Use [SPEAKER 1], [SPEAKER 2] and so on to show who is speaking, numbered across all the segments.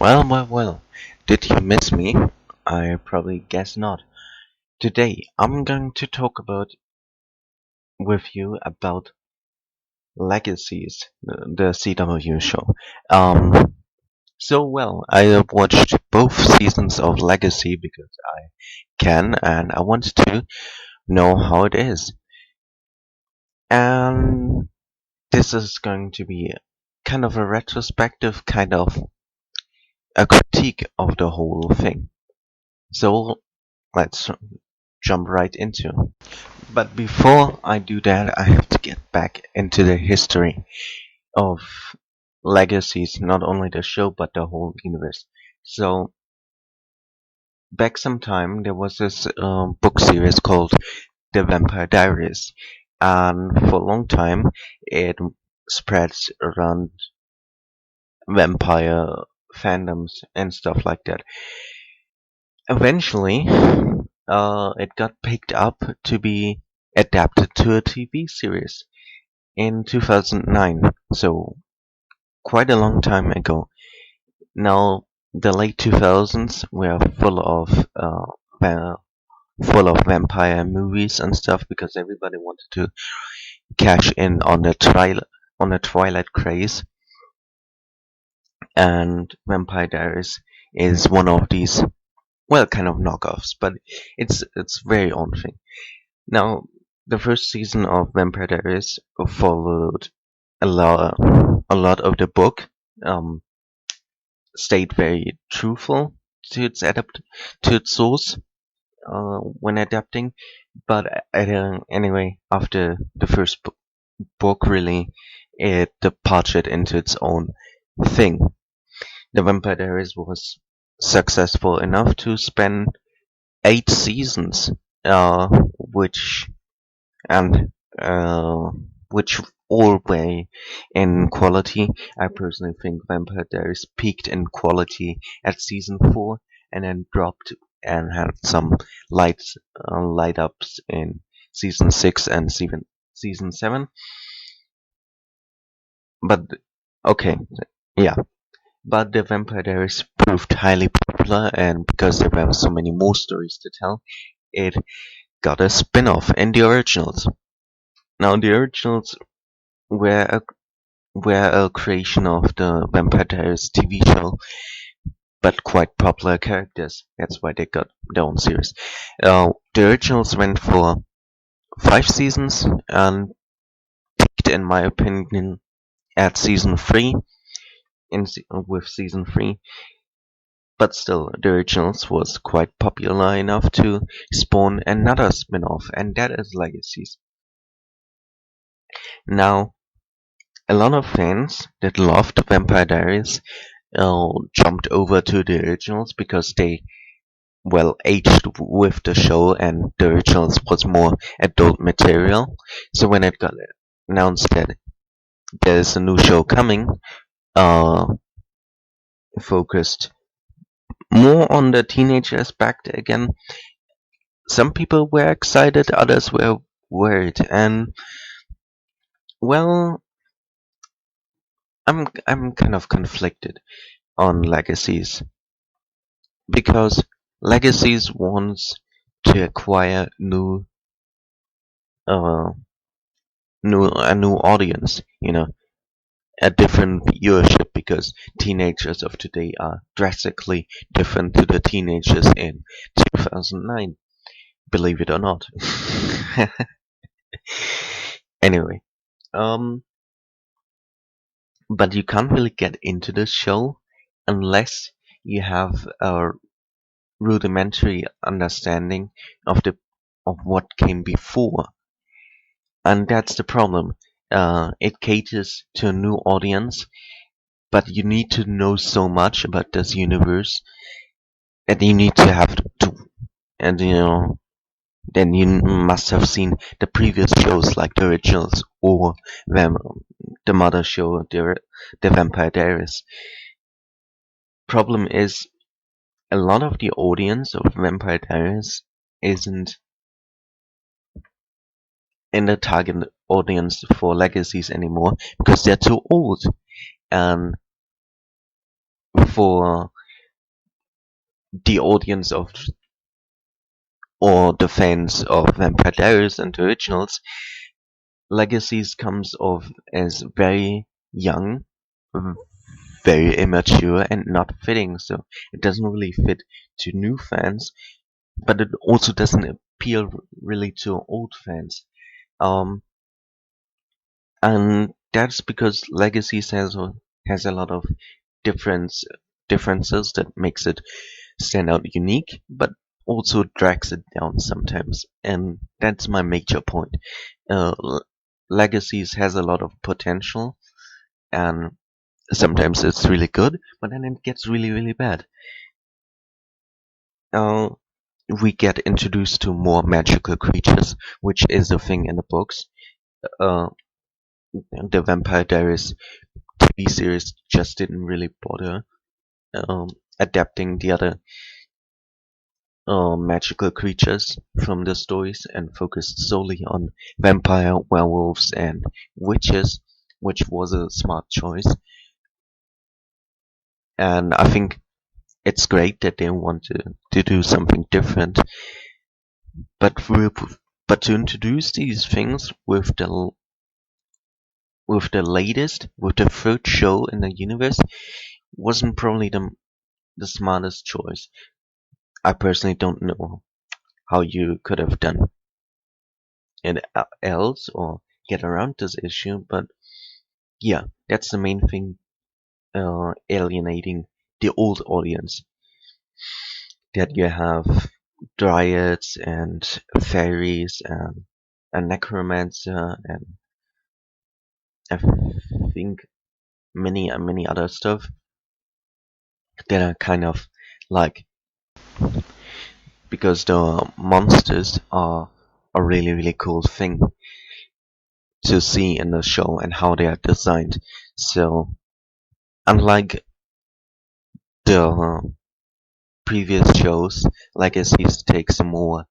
[SPEAKER 1] Well. Did you miss me? I probably guess not. Today, I'm going to talk with you about Legacies, the CW show. Um, I have watched both seasons of Legacy because I can, and I want to know how it is. And this is going to be kind of a retrospective, kind of a critique of the whole thing. So let's jump right into. But before I do that, I have to get back into the history of Legacies, not only the show but the whole universe. So back some time, there was this book series called The Vampire Diaries, and for a long time it spreads around vampire fandoms and stuff like that. Eventually, it got picked up to be adapted to a TV series in 2009, so quite a long time ago. Now, the late 2000s were full of vampire movies and stuff because everybody wanted to cash in on the Twilight craze, and Vampire Diaries is one of these, well, kind of knockoffs, but it's very own thing. Now, the first season of Vampire Diaries followed a lot of the book, um, stayed very truthful to its source when adapting. But anyway, after the first book, really, it departed into its own thing. The Vampire Diaries was successful enough to spend 8 seasons, uh, which and which all way in quality. I personally think Vampire Diaries peaked in quality at season 4 and then dropped and had some light ups in season 6 and season 7. But okay, yeah. But the Vampire Diaries proved highly popular, and because there were so many more stories to tell, it got a spin-off in the originals. Now, the originals were a creation of the Vampire Diaries TV show, but quite popular characters. That's why they got their own series. The originals went for 5 seasons and peaked, in my opinion, at season 3. With season 3, but still, the originals was quite popular enough to spawn another spin-off, and that is Legacies. Now, a lot of fans that loved Vampire Diaries jumped over to the originals because they, well, aged with the show, and the originals was more adult material. So when it got announced that there's a new show coming, uh, focused more on the teenage aspect again, some people were excited, others were worried, and well, I'm kind of conflicted on Legacies because Legacies wants to acquire uh a new audience, a different viewership because teenagers of today are drastically different to the teenagers in 2009, believe it or not. Anyway, um but you can't really get into the show unless you have a rudimentary understanding of what came before, and that's the problem. It caters to a new audience, but you need to know so much about this universe that you need to have to, and then you must have seen the previous shows like the originals or the mother show, the Vampire Diaries. Problem is, a lot of the audience of Vampire Diaries isn't in the target audience for Legacies anymore because they're too old. And for the audience of or the fans of Vampire Diaries and the originals, Legacies comes off as very young, very immature, and not fitting. So it doesn't really fit to new fans, but it also doesn't appeal really to old fans. Um, and that's because Legacies has a lot of difference differences that makes it stand out unique, but also drags it down sometimes. And that's my major point. Legacies has a lot of potential, and sometimes it's really good, but then it gets really, really bad. Uh, we get introduced to more magical creatures, which is a thing in the books. Uh, the Vampire Diaries TV series just didn't really bother um, adapting the other magical creatures from the stories and focused solely on vampire, werewolves, and witches, which was a smart choice. And I think it's great that they want to do something different, but but to introduce these things with the third show in the universe wasn't probably the smartest choice. I personally don't know how you could have done it else or get around this issue, but yeah, that's the main thing alienating the old audience. That you have dryads and fairies and a necromancer and I think many other stuff that are kind of like because the monsters are a really cool thing to see in the show and how they are designed. So unlike the previous shows, Legacies takes a more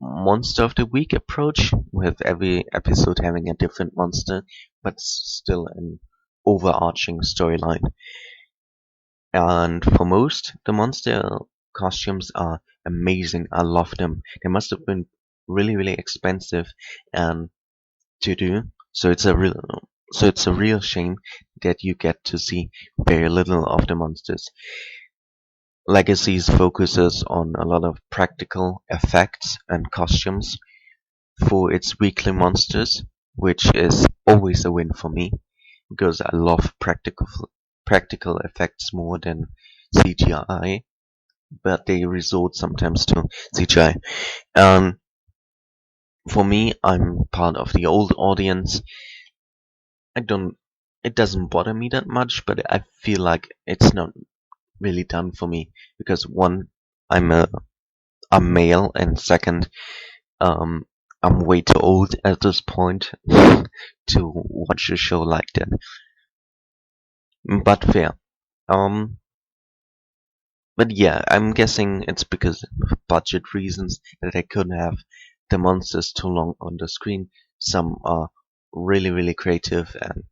[SPEAKER 1] monster of the week approach, with every episode having a different monster, but still an overarching storyline. And for most, the monster costumes are amazing. I love them. They must have been really expensive and to do. So it's a real shame that you get to see very little of the monsters. Legacies focuses on a lot of practical effects and costumes for its weekly monsters, which is always a win for me because I love practical effects more than CGI, but they resort sometimes to CGI. Um, for me, I'm part of the old audience. I don't. It doesn't bother me that much, but I feel like it's not really done for me because one, I'm a male, and second, um, I'm way too old at this point to watch a show like that. But fair. Um, but yeah, I'm guessing it's because of budget reasons that they couldn't have the monsters too long on the screen. Some are really creative and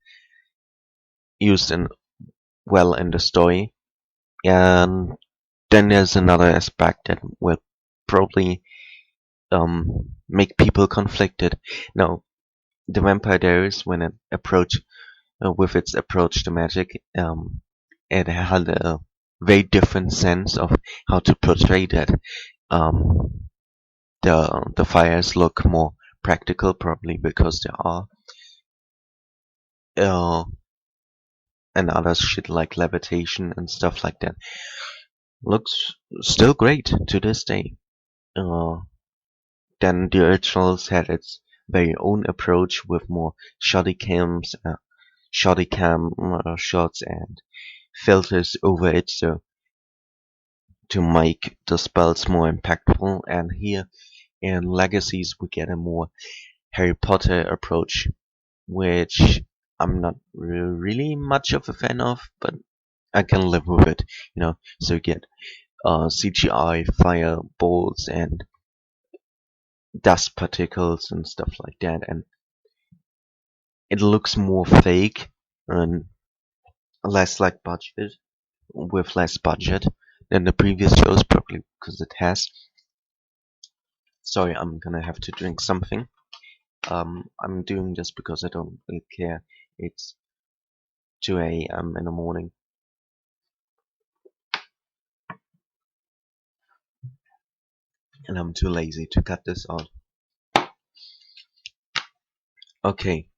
[SPEAKER 1] used in well in the story. And then there's another aspect that will probably make people conflicted. Now, the Vampire Diaries, when it approached with its approach to magic, it had a very different sense of how to portray that. Um, the fires look more practical, probably because there are, uh, and other shit like levitation and stuff like that. Looks still great to this day. Uh, then the originals had its very own approach with more shoddy cam shots and filters over it, so to make the spells more impactful. And here in Legacies, we get a more Harry Potter approach, which I'm not really much of a fan of, but I can live with it, you know. So you get CGI fireballs and dust particles and stuff like that, and it looks more fake and less like budget with less budget. than the previous shows, probably because it has. Sorry, I'm gonna have to drink something. I'm doing this because I don't really care. It's 2 a.m. in the morning. And I'm too lazy to cut this out. Okay.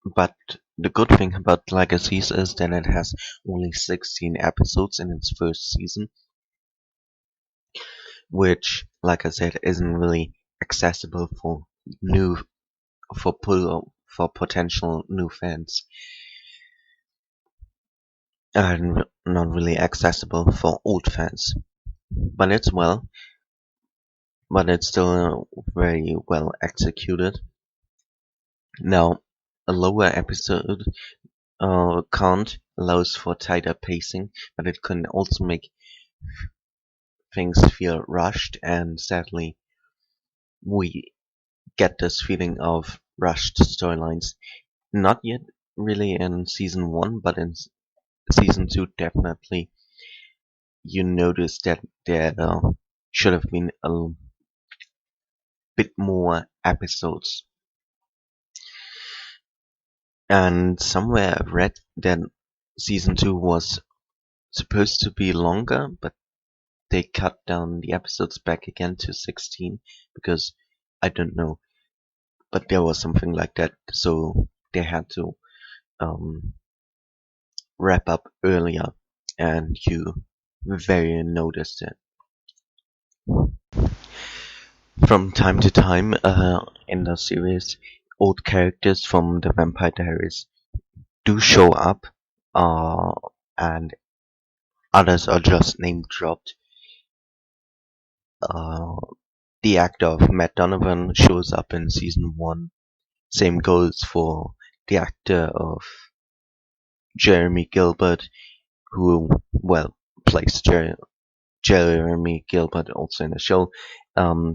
[SPEAKER 1] But the good thing about Legacies is that it has only 16 episodes in its first season, which, like I said, isn't really accessible for new for potential new fans, and not really accessible for old fans. But it's still very well executed. Now, a lower episode count allows for tighter pacing, but it can also make things feel rushed, and sadly, we get this feeling of rushed storylines. Not yet really in season 1, but in season 2 definitely. You notice that there should have been a bit more episodes. And somewhere I've read that season 2 was supposed to be longer, but they cut down the episodes back again to 16 because I don't know, but there was something like that, so they had to wrap up earlier, and you very noticed it. From time to time in the series, old characters from the Vampire Diaries do show up, and others are just name dropped. The actor of Matt Donovan shows up in season 1. Same goes for the actor of Jeremy Gilbert, who, well, plays Jeremy Gilbert also in the show.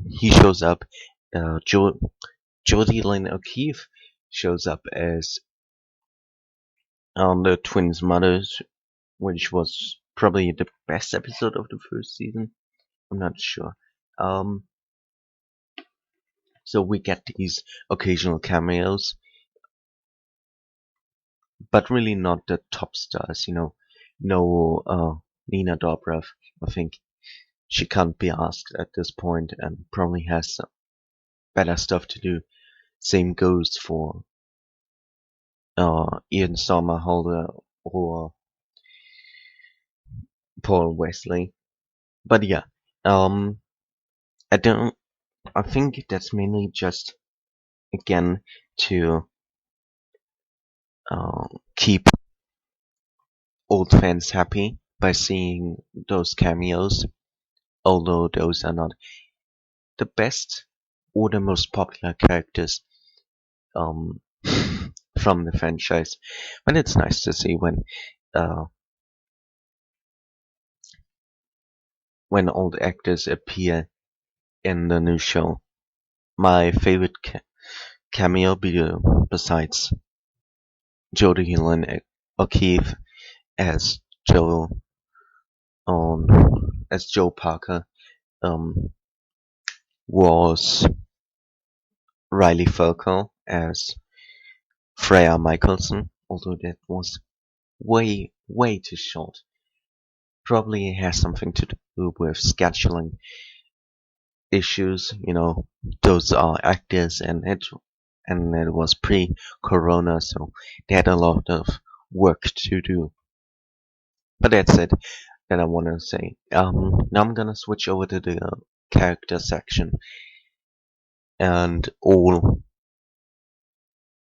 [SPEAKER 1] He shows up. Jodie Lynn O'Keefe shows up as the twins' mothers, which was probably the best episode of the first season. I'm not sure. So we get these occasional cameos, but really not the top stars, No Nina Dobrev. I think she can't be asked at this point and probably has some better stuff to do. Same goes for Ian Somerhalder or Paul Wesley. But yeah, I think that's mainly just, again, to keep old fans happy by seeing those cameos, although those are not the best or the most popular characters um, from the franchise. But it's nice to see when old actors appear in the new show. My favorite cameo besides Jodie Lynn O'Keefe as Joe as Joe Parker was Riley Ferkel as Freya Michelson, although that was way too short. Probably has something to do with scheduling issues. Those are actors, and it was pre-corona, so they had a lot of work to do. But that's it that I want to say. Now I'm gonna switch over to the character section, and all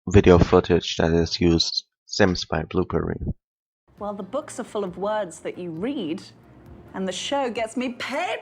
[SPEAKER 1] video footage that is used stems by Blooper Reel.
[SPEAKER 2] Well, the books are full of words that you read, and the show gets me paid.